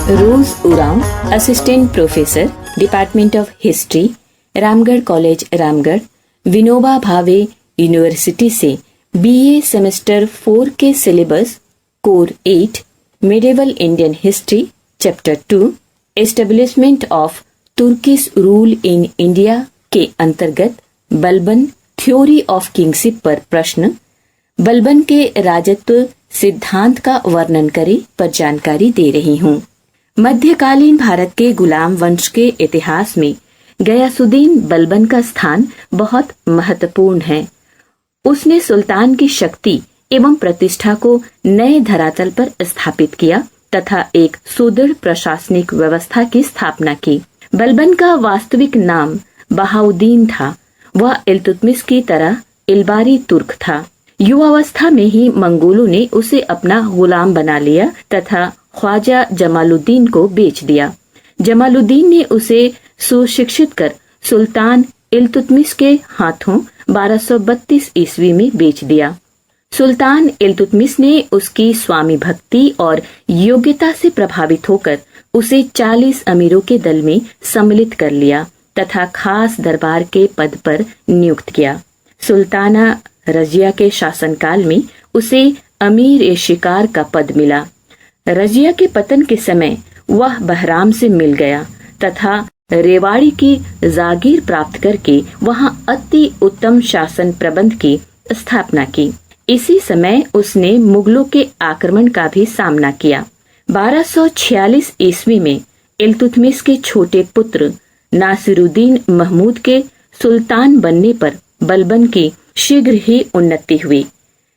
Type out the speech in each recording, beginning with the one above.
Rose Oraon, assistant professor, department of history, Ramgarh college Ramgarh, Vinoba Bhave university से BA semester 4 के syllabus core 8 medieval Indian history chapter 2 establishment of Turkish rule in India के अंतर्गत Balban theory of kingship पर प्रश्न, बलबन के राजत्व सिद्धांत का वर्णन करें पर जानकारी दे रही हूँ। मध्यकालीन भारत के गुलाम वंश के इतिहास में गयासुद्दीन बलबन का स्थान बहुत महत्वपूर्ण है। उसने सुल्तान की शक्ति एवं प्रतिष्ठा को नए धरातल पर स्थापित किया तथा एक सुदृढ़ प्रशासनिक व्यवस्था की स्थापना की। बलबन का वास्तविक नाम बहाउद्दीन था। वह इल्तुतमिश की तरह इलबारी तुर्क था। युवावस्था में ही मंगोलों ने उसे अपना गुलाम बना लिया तथा ख्वाजा जमालुद्दीन को बेच दिया। जमालुद्दीन ने उसे सुशिक्षित कर सुल्तान इल्तुतमिश के हाथों 1232 ईस्वी में बेच दिया। सुल्तान इल्तुतमिश ने उसकी स्वामी भक्ति और योग्यता से प्रभावित होकर उसे 40 अमीरों के दल में सम्मिलित कर लिया तथा खास दरबार के पद पर नियुक्त किया। सुल्ताना रजिया के शासनकाल में उसे अमीर ए शिकार का पद मिला। रजिया के पतन के समय वह बहराम से मिल गया तथा रेवाड़ी की जागीर प्राप्त करके वहां अति उत्तम शासन प्रबंध की स्थापना की। इसी समय उसने मुगलों के आक्रमण का भी सामना किया। 1246 ईस्वी में इल्तुतमिश के छोटे पुत्र नासिरुद्दीन महमूद के सुल्तान बनने पर बलबन की शीघ्र ही उन्नति हुई।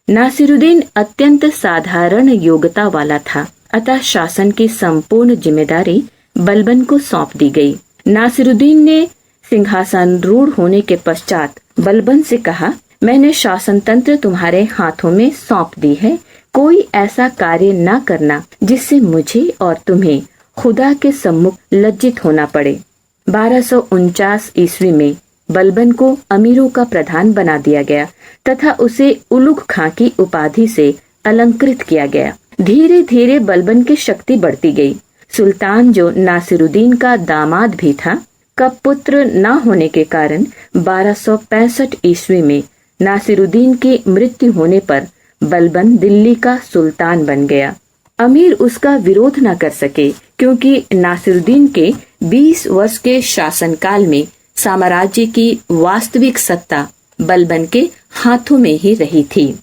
नासिरुद्दीन अत्यंत साधारण योग्यता वाला था, अतः शासन की संपूर्ण जिम्मेदारी बलबन को सौंप दी गई। नासिरुद्दीन ने सिंहासन रूढ़ होने के पश्चात बलबन से कहा, मैंने शासन तंत्र तुम्हारे हाथों में सौंप दी है। कोई ऐसा कार्य न करना जिससे मुझे और तुम्हें खुदा के सम्मुख लज्जित होना पड़े। 1249 ईस्वी में बलबन को अमीरों का प्रधान बना दिया गया तथा उसे उलुग खां की उपाधि से अलंकृत किया गया। धीरे धीरे बलबन की शक्ति बढ़ती गई। सुल्तान जो नासिरुद्दीन का दामाद भी था, का पुत्र न होने के कारण 1265 ईस्वी में नासिरुद्दीन की मृत्यु होने पर बलबन दिल्ली का सुल्तान बन गया। अमीर उसका विरोध न कर सके क्योंकि नासिरुद्दीन के 20 वर्ष के शासनकाल में साम्राज्य की वास्तविक सत्ता बलबन के हाथों में ही रही थी।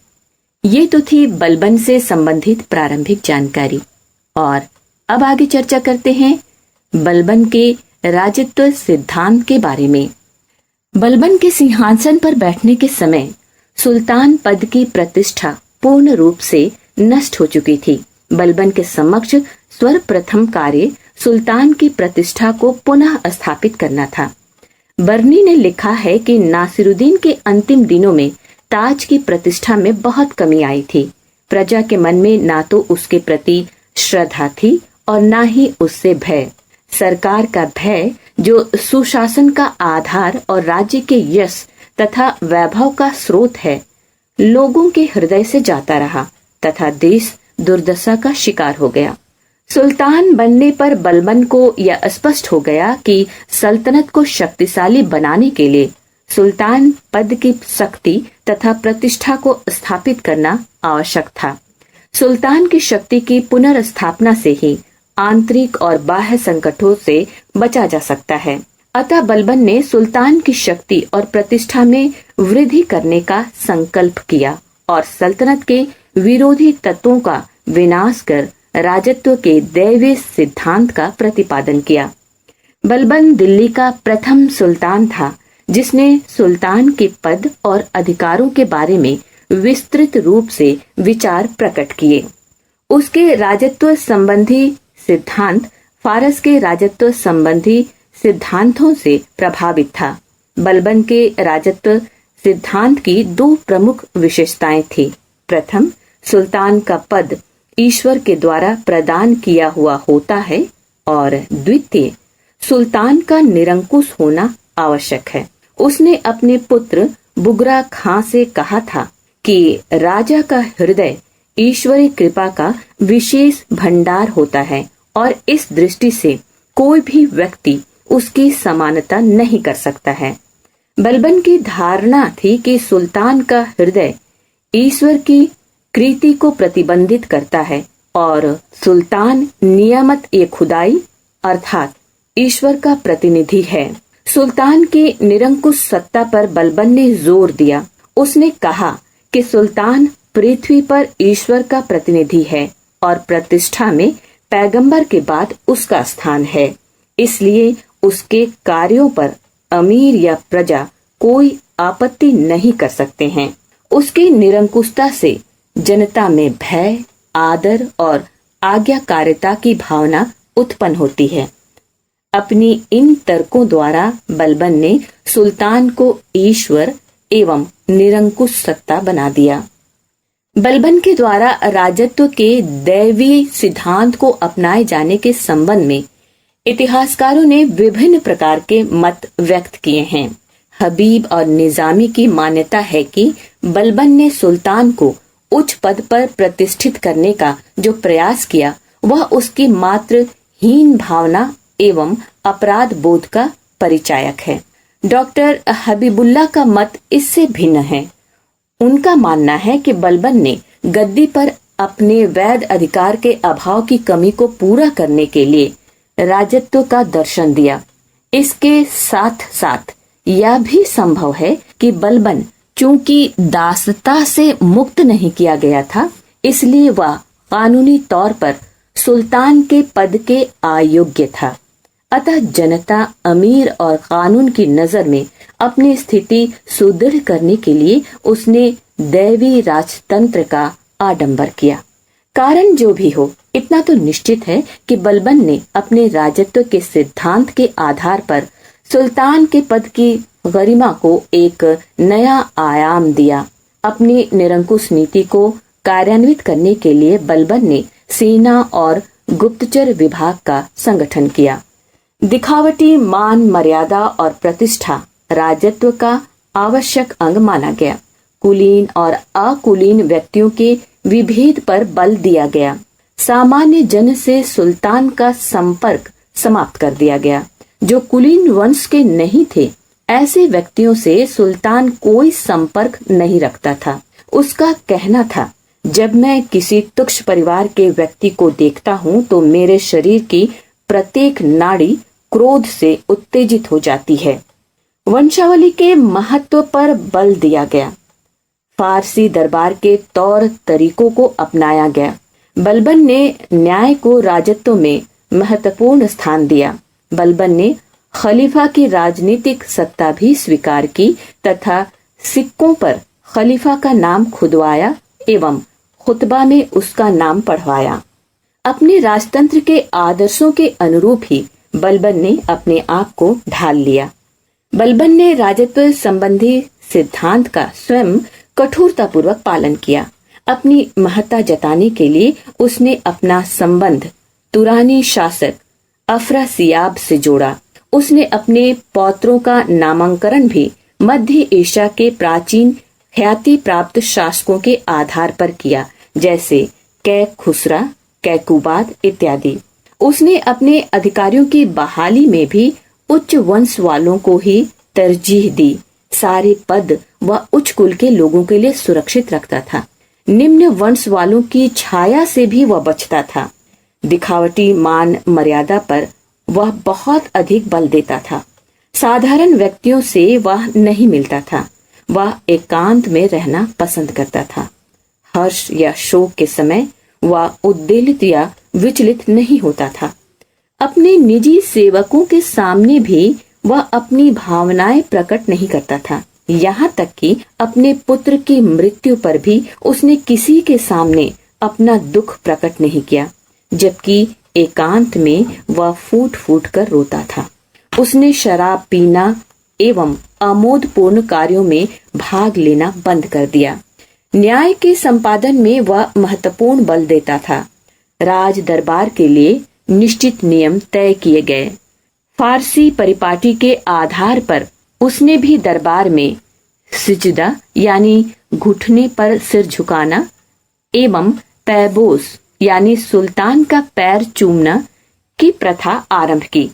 ये तो थी बलबन से संबंधित प्रारंभिक जानकारी। और अब आगे चर्चा करते हैं बलबन के राजत्व सिद्धांत के बारे में। बलबन के सिंहासन पर बैठने के समय सुल्तान पद की प्रतिष्ठा पूर्ण रूप से नष्ट हो चुकी थी। बलबन के समक्ष सर्वप्रथम कार्य सुल्तान की प्रतिष्ठा को पुनः स्थापित करना था। बर्नी ने लिखा है कि नासिरुद्दीन के अंतिम दिनों में ताज की प्रतिष्ठा में बहुत कमी आई थी। प्रजा के मन में ना तो उसके प्रति श्रद्धा थी और ना ही उससे भय। सरकार का भय जो सुशासन का आधार और राज्य के यश तथा वैभव का स्रोत है, लोगों के हृदय से जाता रहा तथा देश दुर्दशा का शिकार हो गया। सुल्तान बनने पर बलबन को यह स्पष्ट हो गया कि सल्तनत को शक्तिशाली बनाने के लिए सुल्तान पद की शक्ति तथा प्रतिष्ठा को स्थापित करना आवश्यक था। सुल्तान की शक्ति की पुनर्स्थापना से ही आंतरिक और बाह्य संकटों से बचा जा सकता है। अतः बलबन ने सुल्तान की शक्ति और प्रतिष्ठा में वृद्धि करने का संकल्प किया और सल्तनत के विरोधी तत्वों का विनाश कर राजत्व के दैवीय सिद्धांत का प्रतिपादन किया। बलबन दिल्ली का प्रथम सुल्तान था जिसने सुल्तान के पद और अधिकारों के बारे में विस्तृत रूप से विचार प्रकट किए। उसके राजत्व संबंधी सिद्धांत फारस के राजत्व संबंधी सिद्धांतों से प्रभावित था। बलबन के राजत्व सिद्धांत की 2 प्रमुख विशेषताएं थी। प्रथम, सुल्तान का पद ईश्वर के द्वारा प्रदान किया हुआ होता है और द्वितीय, सुल्तान का निरंकुश होना आवश्यक है। उसने अपने पुत्र बुगरा खां से कहा था कि राजा का हृदय ईश्वरी कृपा का विशेष भंडार होता है और इस दृष्टि से कोई भी व्यक्ति उसकी समानता नहीं कर सकता है। बलबन की धारणा थी कि सुल्तान का हृदय ईश्वर की कृति को प्रतिबंधित करता है और सुल्तान नियामत ए खुदाई अर्थात ईश्वर का प्रतिनिधि है। सुल्तान की निरंकुश सत्ता पर बलबन ने जोर दिया। उसने कहा कि सुल्तान पृथ्वी पर ईश्वर का प्रतिनिधि है और प्रतिष्ठा में पैगंबर के बाद उसका स्थान है, इसलिए उसके कार्यों पर अमीर या प्रजा कोई आपत्ति नहीं कर सकते हैं। उसकी निरंकुशता से जनता में भय, आदर और आज्ञाकारिता की भावना उत्पन्न होती है। अपनी इन तर्कों द्वारा बलबन ने सुल्तान को ईश्वर एवं निरंकुश सत्ता बना दिया। बलबन के द्वारा राजत्व के दैवीय सिद्धांत को अपनाए जाने के संबंध में इतिहासकारों ने विभिन्न प्रकार के मत व्यक्त किए हैं। हबीब और निजामी की मान्यता है कि बलबन ने सुल्तान को उच्च पद पर प्रतिष्ठित करने का जो प्रयास किया वह उसकी मात्र हीन भावना एवं अपराध बोध का परिचायक है। डॉक्टर हबीबुल्लाह का मत इससे भिन्न है। उनका मानना है कि बलबन ने गद्दी पर अपने वैध अधिकार के अभाव की कमी को पूरा करने के लिए राजत्व का दर्शन दिया। इसके साथ साथ यह भी संभव है कि बलबन चूंकि दासता से मुक्त नहीं किया गया था, इसलिए वह कानूनी तौर पर सुल्तान के पद के अयोग्य था। अतः जनता, अमीर और कानून की नजर में अपनी स्थिति सुदृढ़ करने के लिए उसने दैवी राजतंत्र का आडंबर किया। कारण जो भी हो, इतना तो निश्चित है कि बलबन ने अपने राजत्व के सिद्धांत के आधार पर सुल्तान के पद की गरिमा को एक नया आयाम दिया। अपनी निरंकुश नीति को कार्यान्वित करने के लिए बलबन ने सेना और गुप्तचर विभाग का संगठन किया। दिखावटी मान, मर्यादा और प्रतिष्ठा राजत्व का आवश्यक अंग माना गया। कुलीन और अकुलीन व्यक्तियों के विभेद पर बल दिया गया। सामान्य जन से सुल्तान का संपर्क समाप्त कर दिया गया। जो कुलीन वंश के नहीं थे, ऐसे व्यक्तियों से सुल्तान कोई संपर्क नहीं रखता था। उसका कहना था, जब मैं किसी तुच्छ परिवार के व्यक्ति को देखता हूँ तो मेरे शरीर की प्रत्येक नाड़ी क्रोध से उत्तेजित हो जाती है। वंशावली के महत्व पर बल दिया गया। फारसी दरबार के तौर तरीकों को अपनाया गया। बलबन ने न्याय को राजत्व में महत्वपूर्ण स्थान दिया। बलबन ने खलीफा की राजनीतिक सत्ता भी स्वीकार की तथा सिक्कों पर खलीफा का नाम खुदवाया एवं खुतबा में उसका नाम पढ़वाया। अपने राजतंत्र के आदर्शों के अनुरूप ही बलबन ने अपने आप को ढाल लिया। बलबन ने राजत्व संबंधी सिद्धांत का स्वयं कठोरतापूर्वक पालन किया। अपनी महत्ता जताने के लिए उसने अपना संबंध तुरानी शासक अफरासियाब से जोड़ा। उसने अपने पौत्रों का नामांकन भी मध्य एशिया के प्राचीन ख्याति प्राप्त शासकों के आधार पर किया, जैसे कैक खुसरा, कैकुबाद इत्यादि। उसने अपने अधिकारियों की बहाली में भी उच्च वंश वालों को ही तरजीह दी। सारे पद वह उच्च कुल के लोगों के लिए सुरक्षित रखता था। निम्न वंश वालों की छाया से भी वह बचता था। दिखावटी मान मर्यादा पर वह बहुत अधिक बल देता था। साधारण व्यक्तियों से वह नहीं मिलता था। वह एकांत में रहना पसंद करता था। हर्ष या शोक के समय वह उद्वेलित या विचलित नहीं होता था। अपने निजी सेवकों के सामने भी वह अपनी भावनाएं प्रकट नहीं करता था। यहाँ तक कि अपने पुत्र की मृत्यु पर भी उसने किसी के सामने अपना दुख प्रकट नहीं किया, जबकि एकांत में वह फूट फूट कर रोता था। उसने शराब पीना एवं आमोदपूर्ण कार्यों में भाग लेना बंद कर दिया। न्याय के संपादन में वह महत्वपूर्ण बल देता था। राज दरबार के लिए निश्चित नियम तय किए गए। फारसी परिपाटी के आधार पर उसने भी दरबार में सिजदा यानी घुटने पर सिर झुकाना एवं पैबोस यानी सुल्तान का पैर चूमना की प्रथा आरंभ की।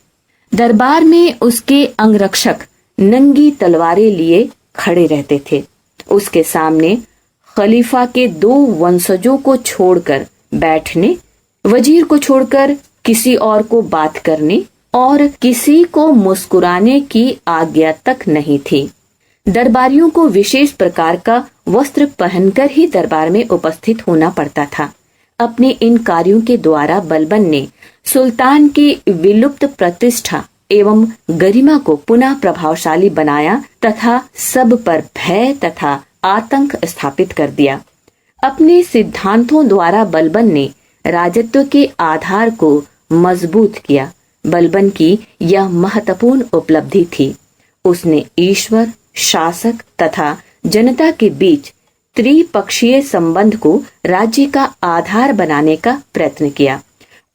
दरबार में उसके अंगरक्षक नंगी तलवारें लिए खड़े रहते थे। उसके सामने खलीफा के 2 वंशजों को छोड़कर बैठने, वजीर को छोड़कर किसी और को बात करने और किसी को मुस्कुराने की आज्ञा तक नहीं थी। दरबारियों को विशेष प्रकार का वस्त्र पहनकर ही दरबार में उपस्थित होना पड़ता था। अपने इन कार्यों के द्वारा बलबन ने सुल्तान की विलुप्त प्रतिष्ठा एवं गरिमा को पुनः प्रभावशाली बनाया तथा सब पर भय तथा आतंक स्थापित कर दिया। अपने सिद्धांतों द्वारा बलबन ने राजत्व के आधार को मजबूत किया। बलबन की यह महत्वपूर्ण उपलब्धि थी। उसने ईश्वर, शासक तथा जनता के बीच त्रिपक्षीय संबंध को राज्य का आधार बनाने का प्रयत्न किया।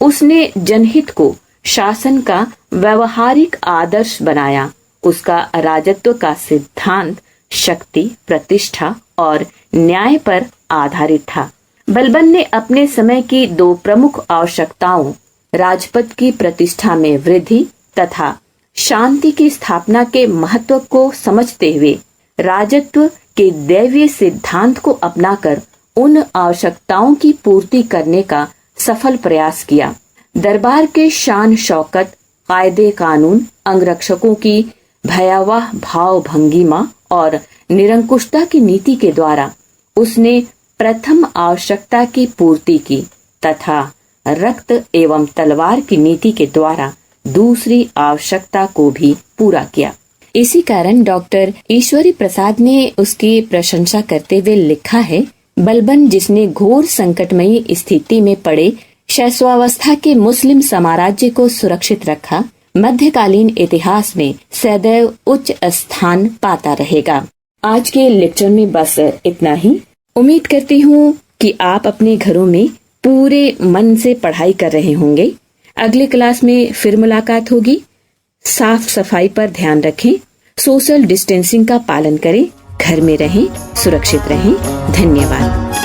उसने जनहित को शासन का व्यवहारिक आदर्श बनाया। उसका राजत्व का सिद्धांत शक्ति, प्रतिष्ठा और न्याय पर आधारित था। बलबन ने अपने समय की 2 प्रमुख आवश्यकताओं, राजपद की प्रतिष्ठा में वृद्धि तथा शांति की स्थापना के महत्व को समझते हुए राजत्व के दैवीय सिद्धांत को अपनाकर उन आवश्यकताओं की पूर्ति करने का सफल प्रयास किया। दरबार के शान शौकत, कायदे कानून, अंगरक्षकों की भयावह भाव भंगिमा और निरंकुशता की नीति के द्वारा उसने प्रथम आवश्यकता की पूर्ति की तथा रक्त एवं तलवार की नीति के द्वारा दूसरी आवश्यकता को भी पूरा किया। इसी कारण डॉक्टर ईश्वरी प्रसाद ने उसकी प्रशंसा करते हुए लिखा है, बलबन जिसने घोर संकटमयी स्थिति में पड़े शैशवावस्था के मुस्लिम साम्राज्य को सुरक्षित रखा, मध्यकालीन इतिहास में सदैव उच्च स्थान पाता रहेगा। आज के लेक्चर में बस इतना ही। उम्मीद करती हूँ कि आप अपने घरों में पूरे मन से पढ़ाई कर रहे होंगे। अगले क्लास में फिर मुलाकात होगी। साफ सफाई पर ध्यान रखें, सोशल डिस्टेंसिंग का पालन करें, घर में रहें, सुरक्षित रहें। धन्यवाद।